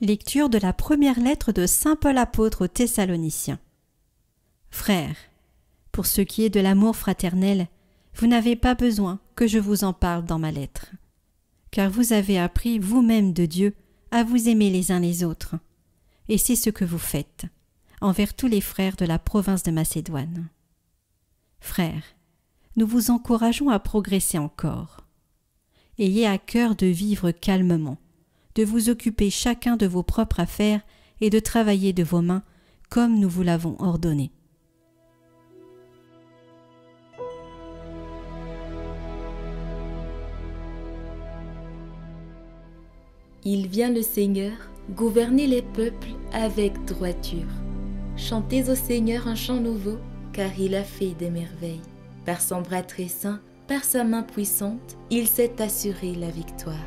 Lecture de la première lettre de saint Paul apôtre aux Thessaloniciens. Frères, pour ce qui est de l'amour fraternel, vous n'avez pas besoin que je vous en parle dans ma lettre, car vous avez appris vous-même de Dieu à vous aimer les uns les autres, et c'est ce que vous faites envers tous les frères de la province de Macédoine. Frères, nous vous encourageons à progresser encore. Ayez à cœur de vivre calmement, de vous occuper chacun de vos propres affaires et de travailler de vos mains comme nous vous l'avons ordonné. Il vient le Seigneur gouverner les peuples avec droiture. Chantez au Seigneur un chant nouveau, car il a fait des merveilles. Par son bras très saint, par sa main puissante, il s'est assuré la victoire.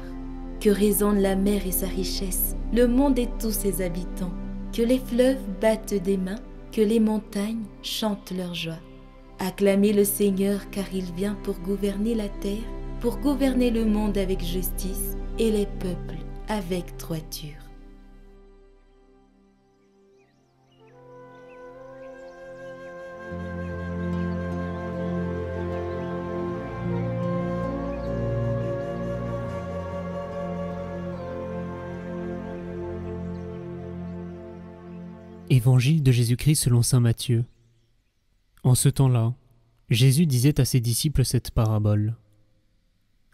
Que résonne la mer et sa richesse, le monde et tous ses habitants. Que les fleuves battent des mains, que les montagnes chantent leur joie. Acclamez le Seigneur, car il vient pour gouverner la terre, pour gouverner le monde avec justice et les peuples avec droiture. Évangile de Jésus-Christ selon saint Matthieu. En ce temps-là, Jésus disait à ses disciples cette parabole.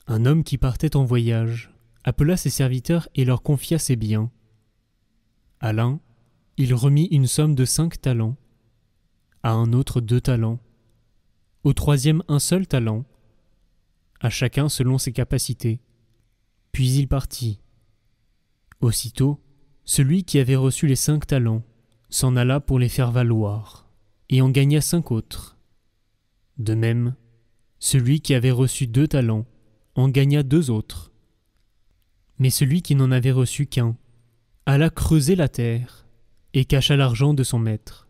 Un homme qui partait en voyage appela ses serviteurs et leur confia ses biens. À l'un, il remit une somme de 5 talents, à un autre 2 talents, au troisième un seul talent, à chacun selon ses capacités. Puis il partit. Aussitôt, celui qui avait reçu les 5 talents s'en alla pour les faire valoir, et en gagna 5 autres. De même, celui qui avait reçu 2 talents en gagna 2 autres. Mais celui qui n'en avait reçu qu'un alla creuser la terre et cacha l'argent de son maître.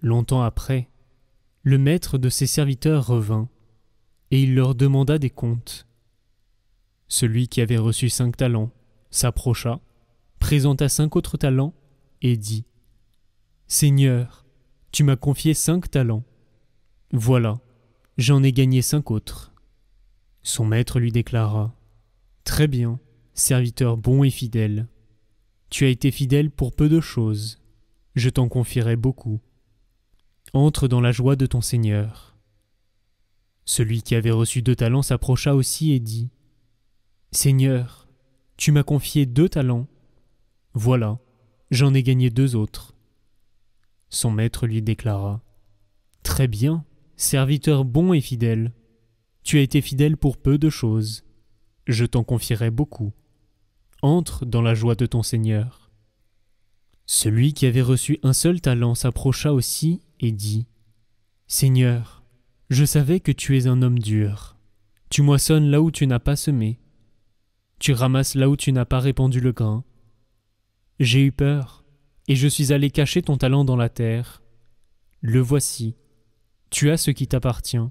Longtemps après, le maître de ses serviteurs revint, et il leur demanda des comptes. Celui qui avait reçu 5 talents s'approcha, présenta 5 autres talents, et dit « Seigneur, tu m'as confié 5 talents. Voilà, j'en ai gagné 5 autres. » Son maître lui déclara « Très bien, serviteur bon et fidèle. Tu as été fidèle pour peu de choses. Je t'en confierai beaucoup. Entre dans la joie de ton Seigneur. » Celui qui avait reçu 2 talents s'approcha aussi et dit « Seigneur, tu m'as confié 2 talents. Voilà, j'en ai gagné 2 autres. » Son maître lui déclara « Très bien, serviteur bon et fidèle. Tu as été fidèle pour peu de choses. Je t'en confierai beaucoup. Entre dans la joie de ton Seigneur. » Celui qui avait reçu un seul talent s'approcha aussi et dit « Seigneur, je savais que tu es un homme dur. Tu moissonnes là où tu n'as pas semé. Tu ramasses là où tu n'as pas répandu le grain. J'ai eu peur, et je suis allé cacher ton talent dans la terre. Le voici, tu as ce qui t'appartient. »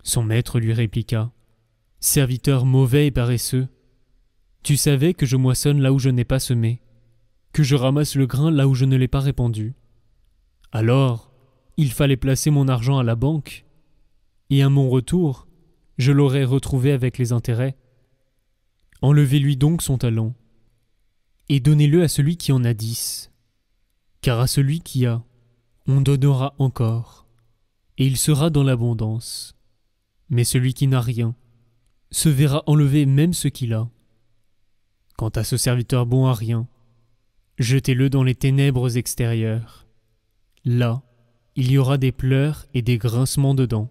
Son maître lui répliqua « Serviteur mauvais et paresseux, tu savais que je moissonne là où je n'ai pas semé, que je ramasse le grain là où je ne l'ai pas répandu. Alors, il fallait placer mon argent à la banque, et à mon retour, je l'aurais retrouvé avec les intérêts. Enlevez-lui donc son talent, et donnez-le à celui qui en a 10. Car à celui qui a, on donnera encore, et il sera dans l'abondance. Mais celui qui n'a rien se verra enlever même ce qu'il a. Quant à ce serviteur bon à rien, jetez-le dans les ténèbres extérieures. Là, il y aura des pleurs et des grincements de dents.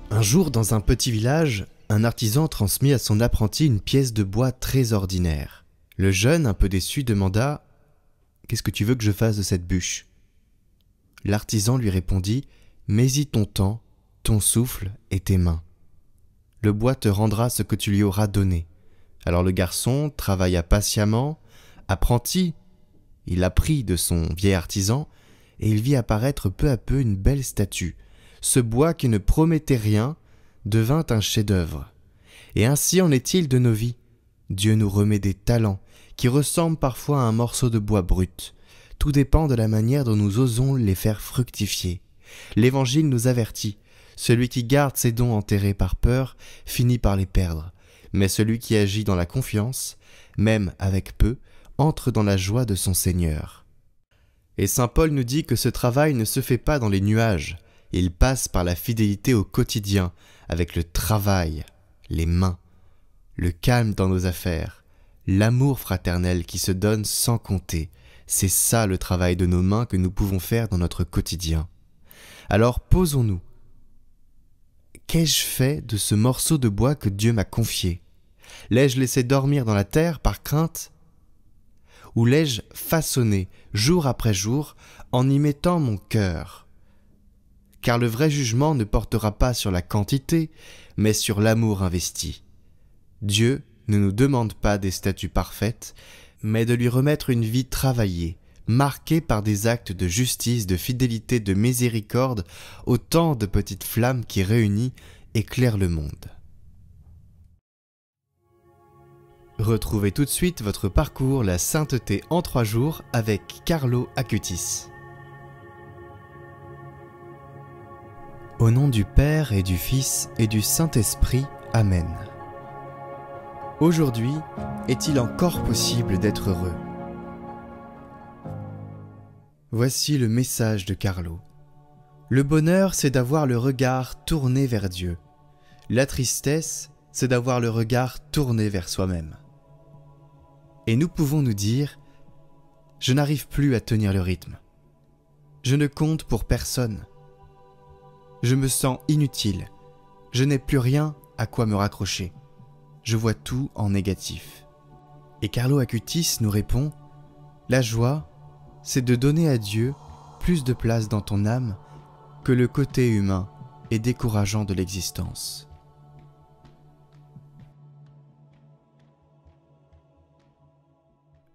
Un jour, dans un petit village, un artisan transmit à son apprenti une pièce de bois très ordinaire. Le jeune, un peu déçu, demanda « Qu'est-ce que tu veux que je fasse de cette bûche ?» L'artisan lui répondit « Mets-y ton temps, ton souffle et tes mains. Le bois te rendra ce que tu lui auras donné. Alors le garçon travailla patiemment, apprenti, il apprit de son vieil artisan, et il vit apparaître peu à peu une belle statue. Ce bois qui ne promettait rien devint un chef-d'œuvre. Et ainsi en est-il de nos vies. Dieu nous remet des talents qui ressemblent parfois à un morceau de bois brut. Tout dépend de la manière dont nous osons les faire fructifier. L'Évangile nous avertit. Celui qui garde ses dons enterrés par peur finit par les perdre. Mais celui qui agit dans la confiance, même avec peu, entre dans la joie de son Seigneur. Et saint Paul nous dit que ce travail ne se fait pas dans les nuages. Il passe par la fidélité au quotidien, avec le travail, les mains, le calme dans nos affaires, l'amour fraternel qui se donne sans compter. C'est ça le travail de nos mains que nous pouvons faire dans notre quotidien. Alors posons-nous. Qu'ai-je fait de ce morceau de bois que Dieu m'a confié? L'ai-je laissé dormir dans la terre par crainte? Ou l'ai-je façonné jour après jour en y mettant mon cœur? Car le vrai jugement ne portera pas sur la quantité, mais sur l'amour investi. Dieu ne nous demande pas des statues parfaites, mais de lui remettre une vie travaillée, marquée par des actes de justice, de fidélité, de miséricorde, autant de petites flammes qui, réunies, éclairent le monde. Retrouvez tout de suite votre parcours La Sainteté en 3 jours avec Carlo Acutis. Au nom du Père et du Fils et du Saint-Esprit. Amen. Aujourd'hui, est-il encore possible d'être heureux? Voici le message de Carlo. Le bonheur, c'est d'avoir le regard tourné vers Dieu. La tristesse, c'est d'avoir le regard tourné vers soi-même. Et nous pouvons nous dire « Je n'arrive plus à tenir le rythme. Je ne compte pour personne. Je me sens inutile. Je n'ai plus rien à quoi me raccrocher. Je vois tout en négatif. » Et Carlo Acutis nous répond « La joie, c'est de donner à Dieu plus de place dans ton âme que le côté humain et décourageant de l'existence. »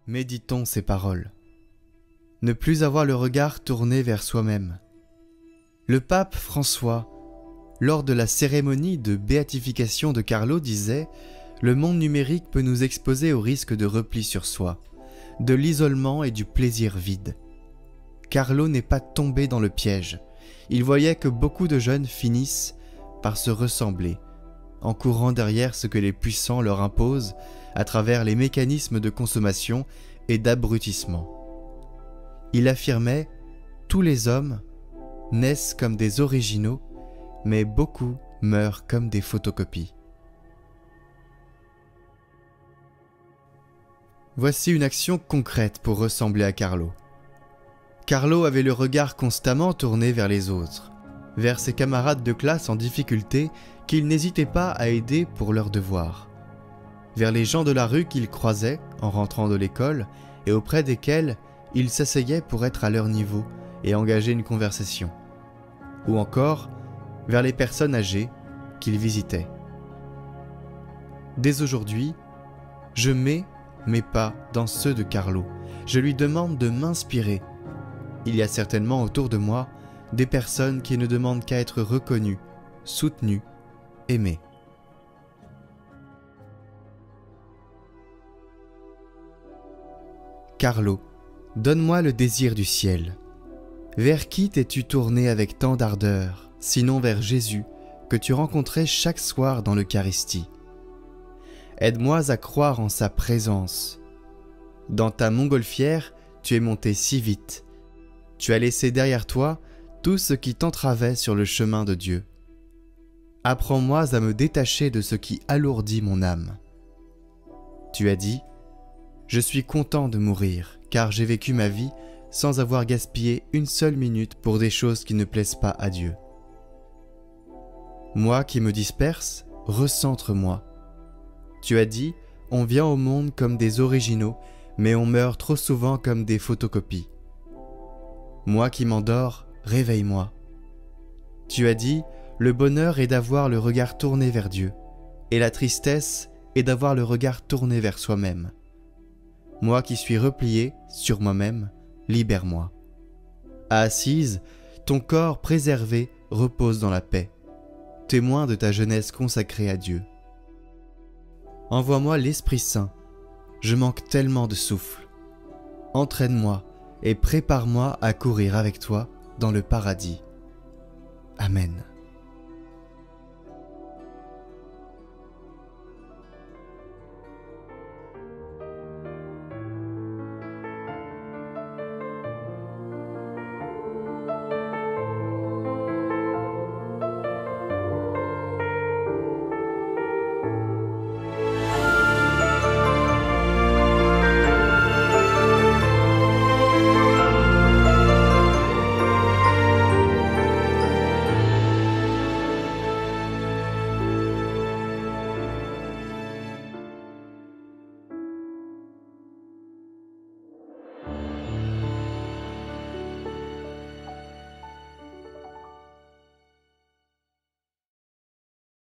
Méditons ces paroles. Ne plus avoir le regard tourné vers soi-même. Le pape François, lors de la cérémonie de béatification de Carlo, disait « Le monde numérique peut nous exposer au risque de repli sur soi, de l'isolement et du plaisir vide. » Carlo n'est pas tombé dans le piège. Il voyait que beaucoup de jeunes finissent par se ressembler, en courant derrière ce que les puissants leur imposent à travers les mécanismes de consommation et d'abrutissement. Il affirmait « Tous les hommes naissent comme des originaux, mais beaucoup meurent comme des photocopies. » Voici une action concrète pour ressembler à Carlo. Carlo avait le regard constamment tourné vers les autres, vers ses camarades de classe en difficulté qu'il n'hésitait pas à aider pour leurs devoirs, vers les gens de la rue qu'il croisait en rentrant de l'école et auprès desquels il s'asseyait pour être à leur niveau et engager une conversation, ou encore vers les personnes âgées qu'il visitait. Dès aujourd'hui, je mets mes pas dans ceux de Carlo. Je lui demande de m'inspirer. Il y a certainement autour de moi des personnes qui ne demandent qu'à être reconnues, soutenues, aimées. Carlo, donne-moi le désir du ciel. Vers qui t'es-tu tourné avec tant d'ardeur, sinon vers Jésus, que tu rencontrais chaque soir dans l'Eucharistie? Aide-moi à croire en sa présence. Dans ta montgolfière, tu es monté si vite. Tu as laissé derrière toi tout ce qui t'entravait sur le chemin de Dieu. Apprends-moi à me détacher de ce qui alourdit mon âme. Tu as dit, « Je suis content de mourir, car j'ai vécu ma vie sans avoir gaspillé une seule minute pour des choses qui ne plaisent pas à Dieu. » Moi qui me disperse, recentre-moi. Tu as dit, on vient au monde comme des originaux, mais on meurt trop souvent comme des photocopies. Moi qui m'endors, réveille-moi. Tu as dit, le bonheur est d'avoir le regard tourné vers Dieu, et la tristesse et d'avoir le regard tourné vers soi-même. Moi qui suis replié sur moi-même, libère-moi. Assise, ton corps préservé repose dans la paix, témoin de ta jeunesse consacrée à Dieu. Envoie-moi l'Esprit Saint, je manque tellement de souffle. Entraîne-moi et prépare-moi à courir avec toi dans le paradis. Amen.